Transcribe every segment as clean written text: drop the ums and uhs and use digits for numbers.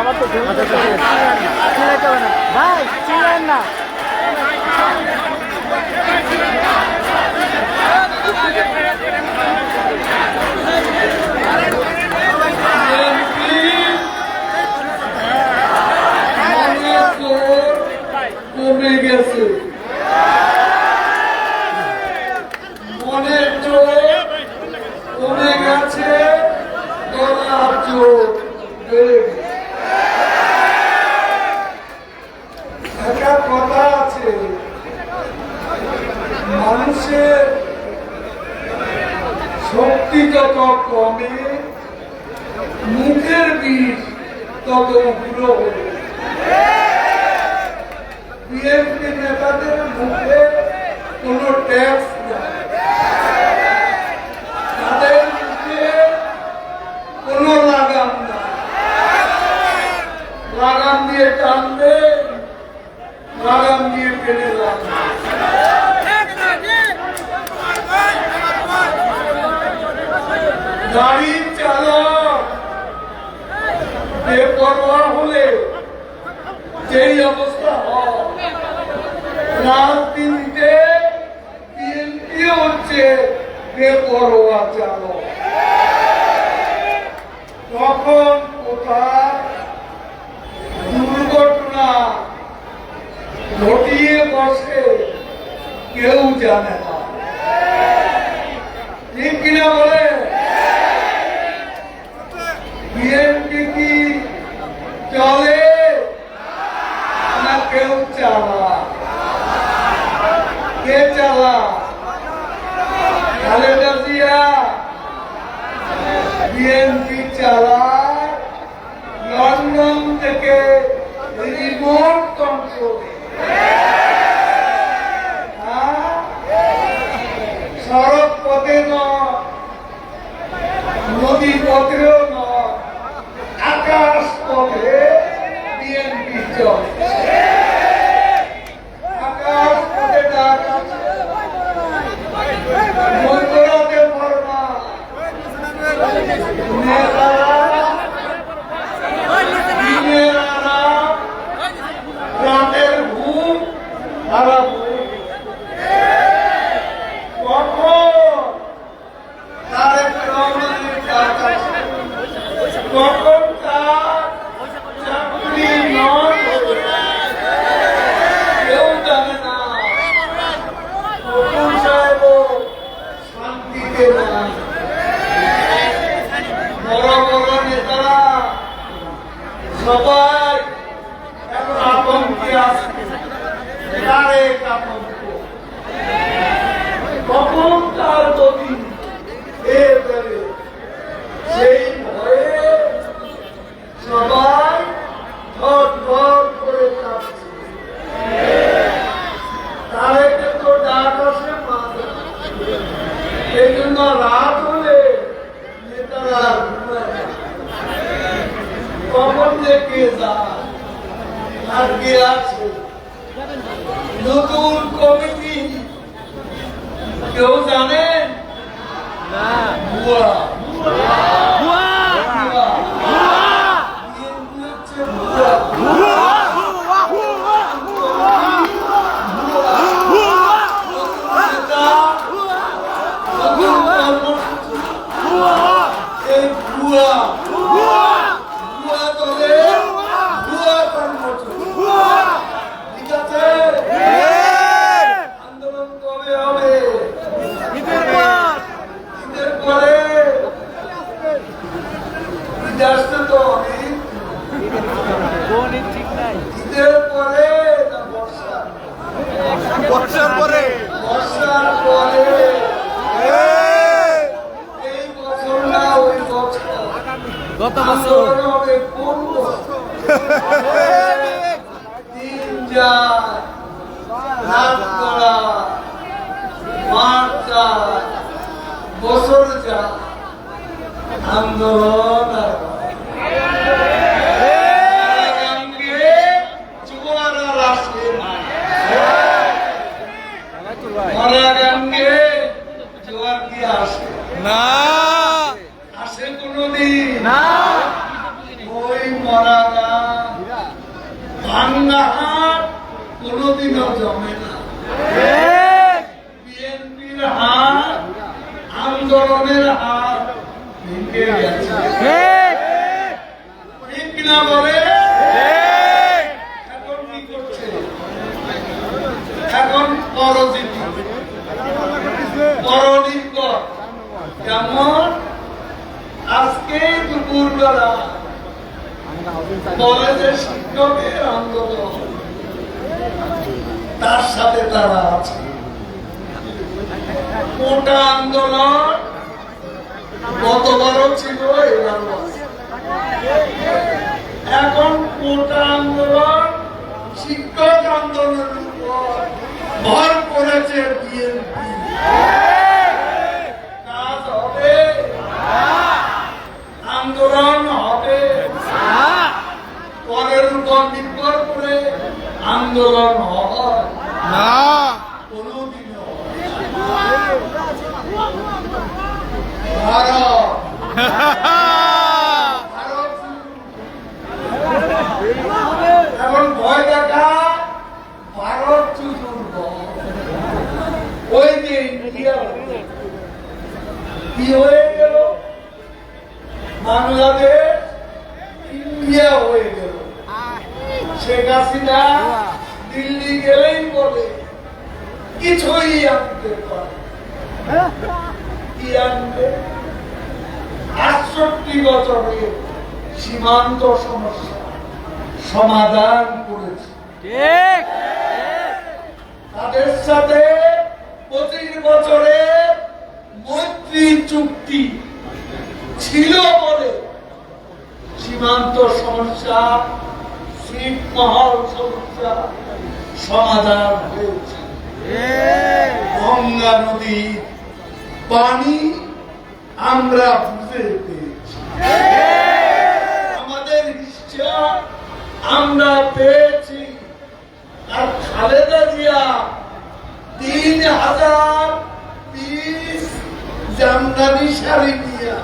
আমার তো চিনাইতে হবে না ভাই, চিনাইন না। কমে গেছে, মনের জোর কমে গেছে, গলার জোর বেড়ে গেছে। একটা কথা আছে, মানুষের শক্তি যত কমে মুখের বিষ তত উগ্র হবে। বিএনপি নেতাদের মুখে কোন ট্যাক্স নেই, তাদের মুখে কোন লাগাম নাই। লাগাম দিয়ে টানবে, লাগাম দিয়ে ফেলে যাবে। গাড়ির চালক বেপরোয়া হলে যেই অবস্থা হয়, রাত তিনটে বিএনপি হচ্ছে বেপরোয়া চালক। তখন কোথায় দুর্ঘটনা ঘটিয়ে বসে কেউ জানে না, ঠিক কিনা বলে? বিএনপি কি চলে না কেউ চালা? কে চালা? খালেদা জিয়া বিএনপি চালায় লন্ডন থেকে রিমোট কন্ট্রোলে। সড়ক পথে নয়, নদী পথেও নয়, আকাশ পথে বিএনপি চলে। আকাশ পথে ডাক আছে, মধ্যরাতে ফরমা, দিনের আরাম, রাতের ঘুম, আরাম। কখন তারেক রহমানের কাজ আছে, কখন তার চাকরি নয় কেউ জানে না। কখন সাহেব শান্তিতে নাই। বড় বড় নেতারা সবাই এখন আতঙ্কে আছে, তারেক আতঙ্ক। কখন তার গতি সেই ভয়ে সবাই ধর ধর করে কাঁপছে। তারেকে তো ডাক আসে মাঝে, এই জন্য রাত হলে নেতারা কখন যে কে যায় আর কে আছে। নতুন কমিটি কেউ জানেন? ভুয়া আন্দোলন কবে হবে? ঈদের পরে তো অনেক ঠিক নাই। ঈদের পরে না বর্ষার পরে? বর্ষার পরে। এই বছর না ওই বছর, গত বছর হবে কোন বছর? দিন যায়, রাত গড়ায়, মাস যায়, বছর যায়, আন্দোলন আর না আসে কোনদিন না ওই মরা গান ভাঙ্গা হাত কোনোদিনও জমে না। ঠিক বিএনপির হাত, আন্দোলনের হাত ভেঙে গেছে। ঠিক ঠিক কিনা বলে? ঠিক এখন কি করছে? এখন পরজিতি, পরনির্ভর। যেমন আজকে দুপুরবেলা কলেজের শিক্ষকের আন্দোলন, তার সাথে তারা আছে। কোটা আন্দোলন গতবারও ছিল, এবারও আছে। এখন কোটা আন্দোলন, শিক্ষক আন্দোলনের উপর ভর করেছে বিএনপি। কাজ হবে, আন্দোলন হবে, পরের উপর নির্ভর করে আন্দোলন হয় না কোনদিনও। ভারত ভারত এখন ভয় দেখা, ভারত চতুর্থ। ওই যে ইন্ডিয়া কি হয়ে গেল, বাংলাদেশ ইন্ডিয়া হয়ে গেল। শেখ হাসিনা দিল্লি গেলেই বলে কিছুই আনতে পারে। কি আনবে? 68 বছরে সীমান্ত সমস্যা সমাধান করেছে। ঠিক তাদের সাথে 25 বছরের মৈত্রী চুক্তি ছিল বলে সীমান্ত সমস্যা, ছিটমহল সমস্যা সমাধান হয়েছে। গঙ্গা নদীর পানি আমরা বুঝে পেয়েছি, আমাদের ইচ্ছা আমরা পেয়েছি। আর খালেদা জিয়া 3000 পিস জামদানি শাড়ি নিয়ে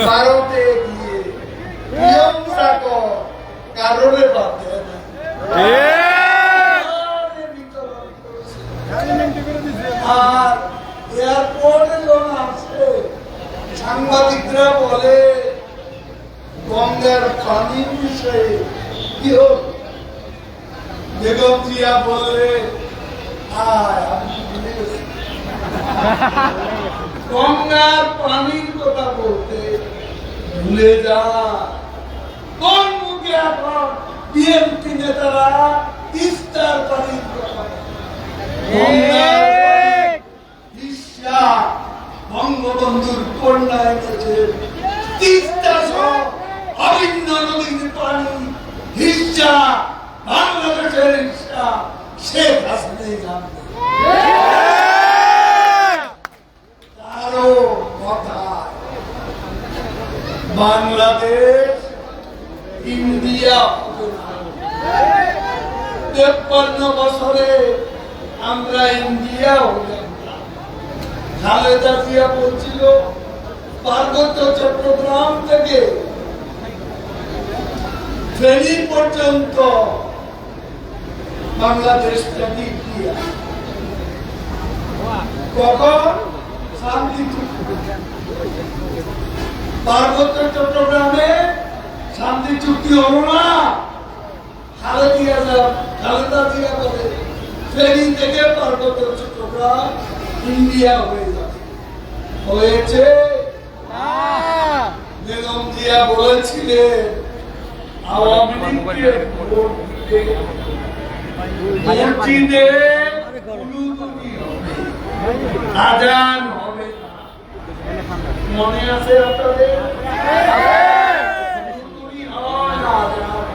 ভারতে গিয়ে নিয়মটা কারণে বাদ দেয় না। আর এয়ারপোর্টে যখন আসে সাংবাদিকরা বলে গঙ্গার পানির বিষয়ে কি হোক, বেগম জিয়া বলে গঙ্গার পানির কথা বলতে ভুলে যা। কোন মুখে এখন বিএনপি নেতারা তিস্তার পানির কথা বঙ্গবন্ধুর কন্যা এনেছে তিস্তা সহ অভিন্ন নদীর পানি হিস্সা বাংলাদেশের হিস্সা শেখ হাসিনাই জানবে। তারও কথা বাংলাদেশ ইন্ডিয়া হবে না। 53 বছরে আমরা ইন্ডিয়া হলাম। খালেদা জিয়া বলছিল পার্বত্য চট্টগ্রাম থেকে ফেনী পর্যন্ত বাংলাদেশ থেকে ইন্ডিয়া। কখন? শান্তি চুক্তি। পার্বত্য চট্টগ্রামে শান্তি চুক্তি হলো না। খালেদা জিয়া বলে ফেনী থেকে পার্বত্য চট্টগ্রাম ইন্ডিয়া হয়ে যাবে। হয়েছে? বেগম জিয়া বলেছিলেন আওয়ামী লীগকে ভোট দিতে মসজিদে উলুদুলি হবে, আজান হবে না। মনে আছে আপনাদের? উলুদুলি হয় না, আজান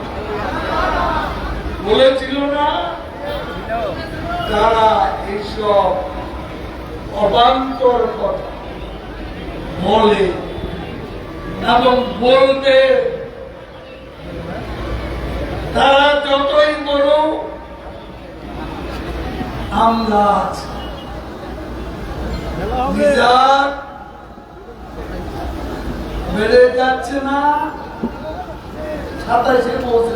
বলেছিল না? তারা এইসব অবান্তর কথা বলে এবং বলতে তারা যতই বলুক আমরা আছি। মিজান বেড়ে যাচ্ছে না, 27-এ পৌঁছে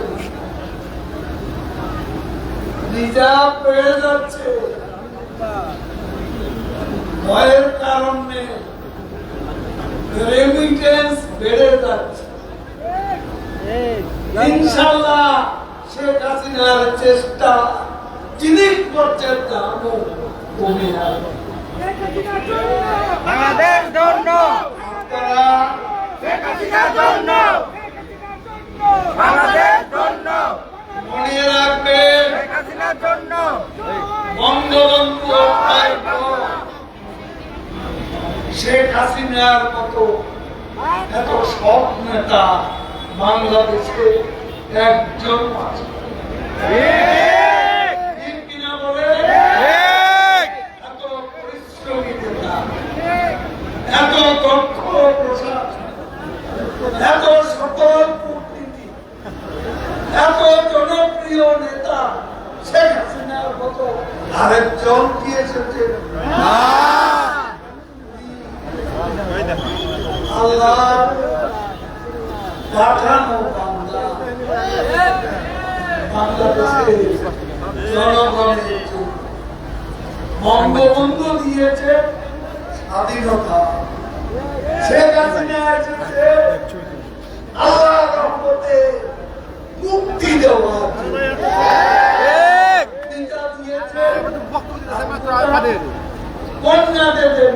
হয়ে যাচ্ছে, ভয়ের কারণে রেমিটেন্স বেড়ে যাচ্ছে। ইনশাআল্লাহ শেখ হাসিনার চেষ্টা জিনিসপত্রের দামও কমে আসবে। বাংলাদেশ ধন্য, আপনারা শেখ হাসিনার জন্য, বাংলাদেশ ধন্য, মনে রাখবেন, শেখ হাসিনার জন্য, বঙ্গবন্ধু অধ্যায় শেখ হাসিনার মতো এত সব নেতা বাংলাদেশে একজন আছে। ঠিক কিনা বলে? এত পরিশ্রমী নেতা, এত দক্ষ প্রশাসন, এত সফল কূটনীতি, এত জনপ্রিয় নেতা শেখ হাসিনার মতো আরেকজন কি এসেছে? আল্লাহ পাঠানো বান্দা, বাংলাদেশের জনগণের জন্য বঙ্গবন্ধু দিয়েছে স্বাধীনতা, শেখ হাসিনা এসেছে আল্লাহ রহমতে মুক্তি দেওয়ার জন্য। পিতা দিয়েছে কন্যা দেবেন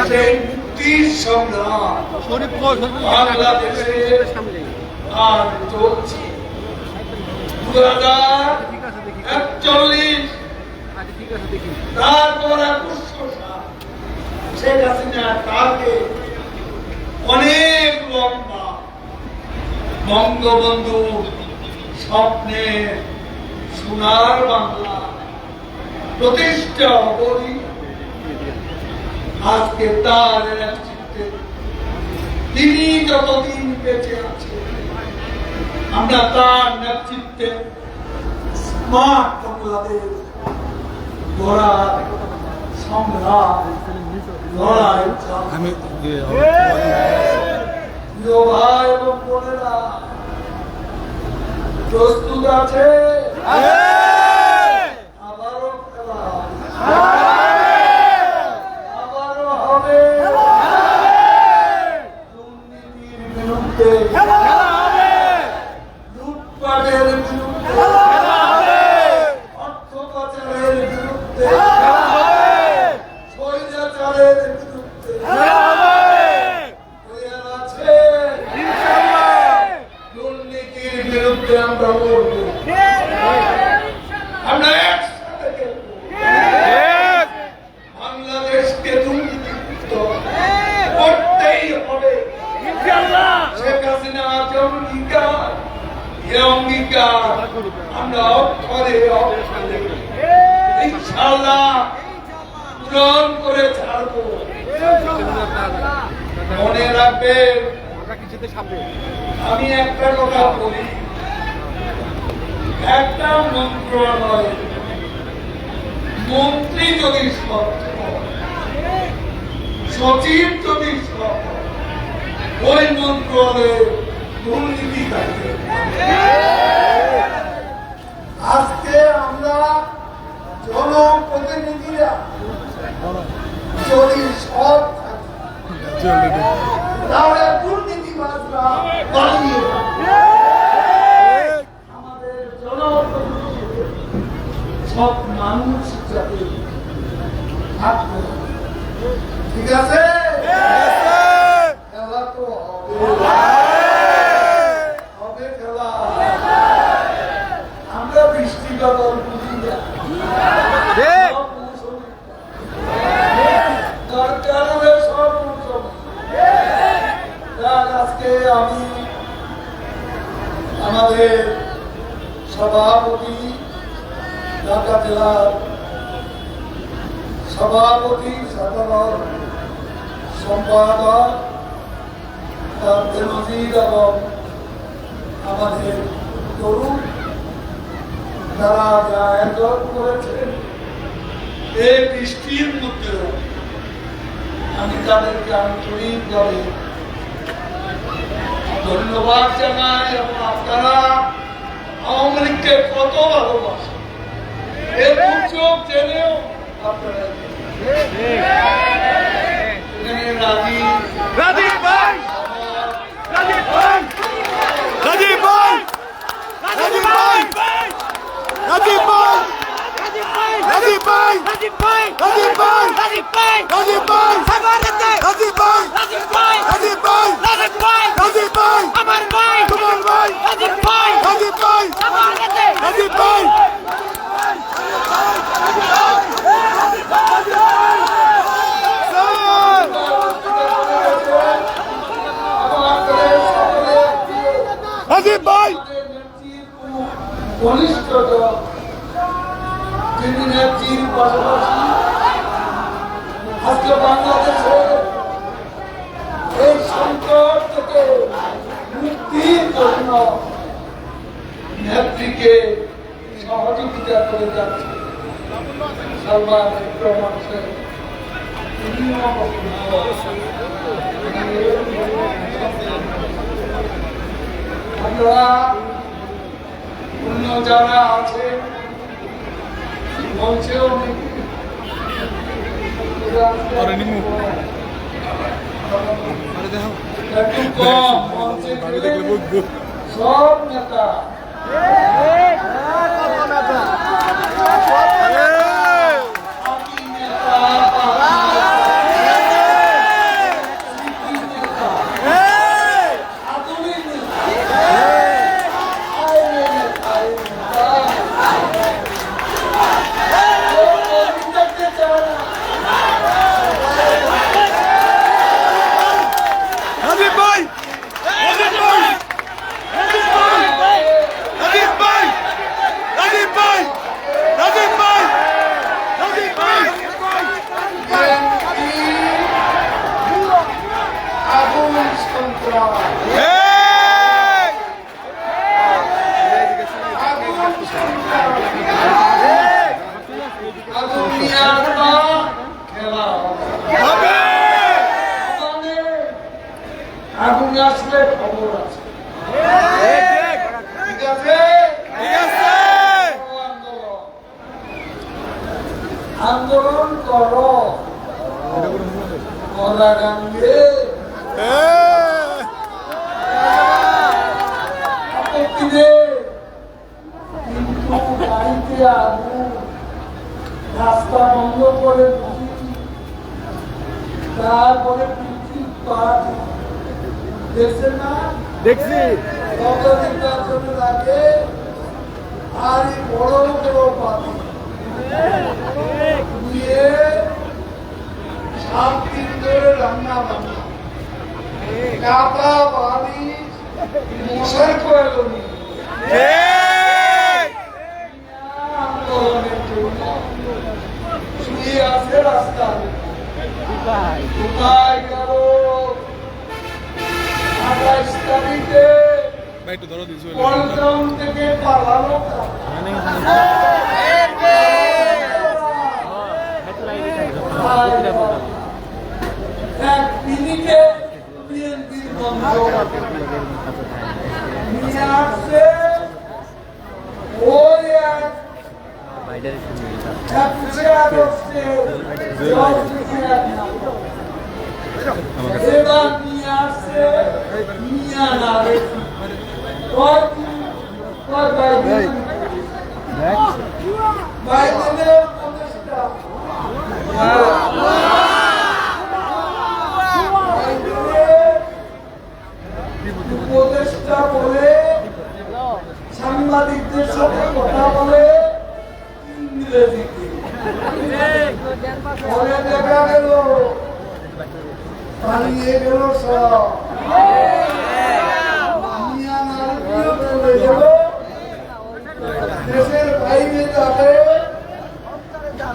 সেই মুক্তির সংগ্রাম বাংলাদেশে আর চলছে। 2041 তারপর 21 সাল শেখ হাসিনা তাকে অনেক লম্বা বঙ্গবন্ধু স্বপ্নে সোনার বাংলা প্রতিষ্ঠা অবধি আজকে তার নেতৃত্বে তিনি যতদিন বেঁচে আছেন আমরা তার নেতৃত্বে স্মার্ট বাংলাদেশ গড়ার সংগ্রাম লড়াই প্রিয় ভাই এবং বোনেরা, প্রস্তুত আছে? আবারও খেলা, আবারও হবে দুর্নীতির বিরুদ্ধে, লুটপাটের বিরুদ্ধে, অর্থ পাচারের বিরুদ্ধে, স্বৈরাচারের বিরুদ্ধে। দুর্নীতির বিরুদ্ধে আমরা লড়ব, আমরা একসাথে খেলব। বাংলাদেশকে দুর্নীতিমুক্ত করতেই হবে। শেখ হাসিনা যে অঙ্গীকার, এ অঙ্গীকার আমরা অক্ষরে অক্ষরে ইনশাআল্লাহ পূরণ করে ছাড়ব। মনে রাখবেন, আমি একটা কথা বলি, একটা মন্ত্রণালয় মন্ত্রী যদি সৎ হয়, সচিব যদি সৎ হয়, ওই মন্ত্রণালয়ে দুর্নীতি থাকে। আজকে আমরা জনপ্রতিনিধিরা যদি সৎ থাকি তাহলে দুর্নীতিবাজরা পালিয়ে যাবে। আমাদের জনপ্রতিনিধি সব মানুষ যাতে থাকবে, ঠিক আছে? খেলা তো হবে খেলা। আমরা বৃষ্টি বাদল বুঝি না, সরকারের সব মৌসুম। আজকে আমি আমাদের সভাপতি, ঢাকা জেলার সভাপতি, সাধারণ সম্পাদক বেনজির এবং আমাদের তরুণ যারা যা আয়োজন করেছেন এই বৃষ্টির মধ্যে আমি তাদেরকে আন্তরিকভাবে ধন্যবাদ জানাই। এবং আপনারা আওয়ামী লীগকে কত ভালোবাসেন, এখানে রাজীব রাজীব ভাই রাজীব ভাই রাজীব ভাই রাজীব ভাই রাজীব ভাই রাজীব ভাই রাজীব ভাই রাজীব ভাই রাজীব ভাই রাজীব ভাই রাজীব ভাই রাজীব ভাই রাজীব ভাই রাজীব ভাই রাজীব ভাই আমার ভাই তোমার ভাই রাজীব ভাই রাজীব ভাই আমার কাছে রাজীব ভাই রাজীব ভাই ঘনিষ্ঠতা যিনি নেত্রীর পাশাপাশি আজকে বাংলাদেশে এই সংকট থেকে মুক্তির জন্য নেত্রীকে সহযোগিতা করে যাচ্ছে সালমান রহমান সাহেব। আপনারা অন্য যারা আছে মঞ্চেও একটু কম মঞ্চে সব নেতা আগুন আসলে খবর আছে, ঠিক আছে? আন্দোলন করো করা গান্ধী আপত্তি নেই, কিন্তু গাড়িতে আগুন রাস্তা বন্ধ করে তারপরে দেখছেন না? দেখছি কত নির্বাচনের আগে আর এই বড় বড় পাতি দিয়ে 7 দিন ধরে রান্না বান্না কাপা বাড়ি মশার কয়েল আন্দোলনের জন্য শুয়ে আছে রাস্তায়। কোথায় গেল 28 তারিখে পল্টন থেকে পালানো এক মিনিটে বিএনপির বন্ধ নিয়ে আসছে ওই এক 21শে আগস্টে এবার নিয়ে আসছে মিয়া নারে বাইবেলের উপদেষ্টা উপদেষ্টা বলে সাংবাদিকদের সাথে কথা বলে ইংরেজিতে, পরে দেখা গেল পালিয়ে গেল সব। দেশের বাইরে যাবে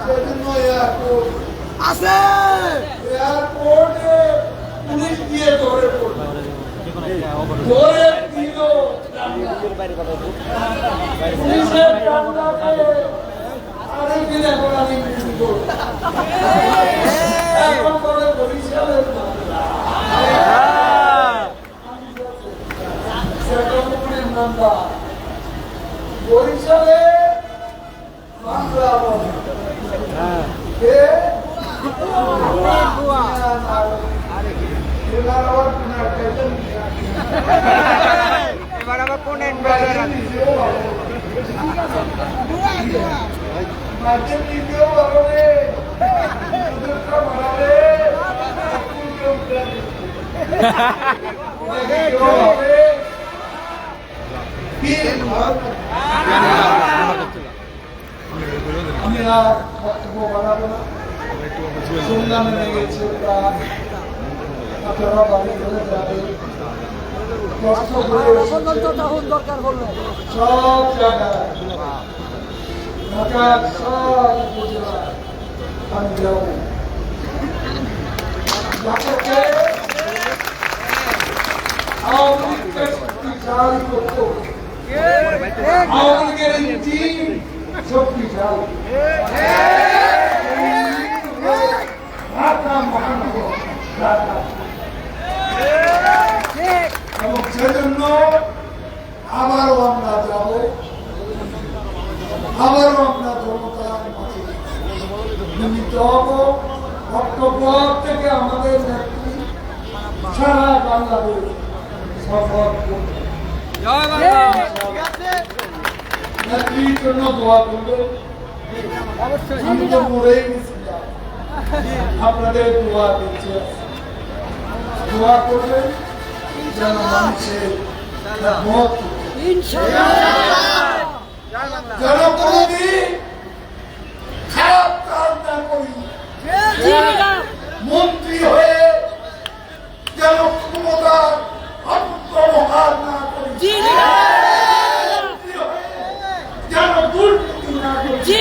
সেজন্য এয়ারপোর্টে পুলিশ দিয়ে ধরে পড়ল, ধরে দিল পুলিশের ডান্ডাতে আরেকদিন এখন আমি এখন বলে বরিশালের বরিশালে মামলা এবার আবার পুনার পেছন এবার আবার কোন মাঝের নিজেও ভালো রে ভালো রে আমি আর বক্তব্য বাড়াবো না শুনলাম নেমে গেছে আপনারা বাড়ি চলে যাবে কষ্ট করে সব জায়গায় ঢাকার সব উপজেলায় আমি যাব যাকে আওয়ামী লীগকে শক্তিশালী করতে হবে। আওয়ামী লীগের ইঞ্জিন শক্তিশালী ঢাকা মহানগর ঢাকা এবং সেজন্য আবারও আমরা যাব আবারও আমরা জনতার মাঝে নিমিত্ত হব বক্তব্য থেকে আমাদের নেত্রী সারা বাংলাদেশ সফর করবে নেত্রীর জন্য দোয়া করবে আমি তো মরেই গেছিলাম আপনাদের দোয়া দিচ্ছে দোয়া করবেন যেন মানুষের মত যেন কোনদিন খারাপ কাজ না করি মন্ত্রী হয়ে যেন ক্ষমতার অপব্যবহার না করি মন্ত্রী হয়ে যেন দুর্নীতি না করি মন্ত্রী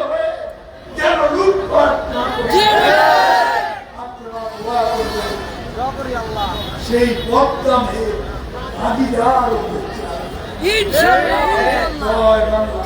হয়ে যেন লুটপাট না করি আপনারা দোয়া করবেন সেই বদনামে ভাগিদার হতে চাই। জয় বাংলা।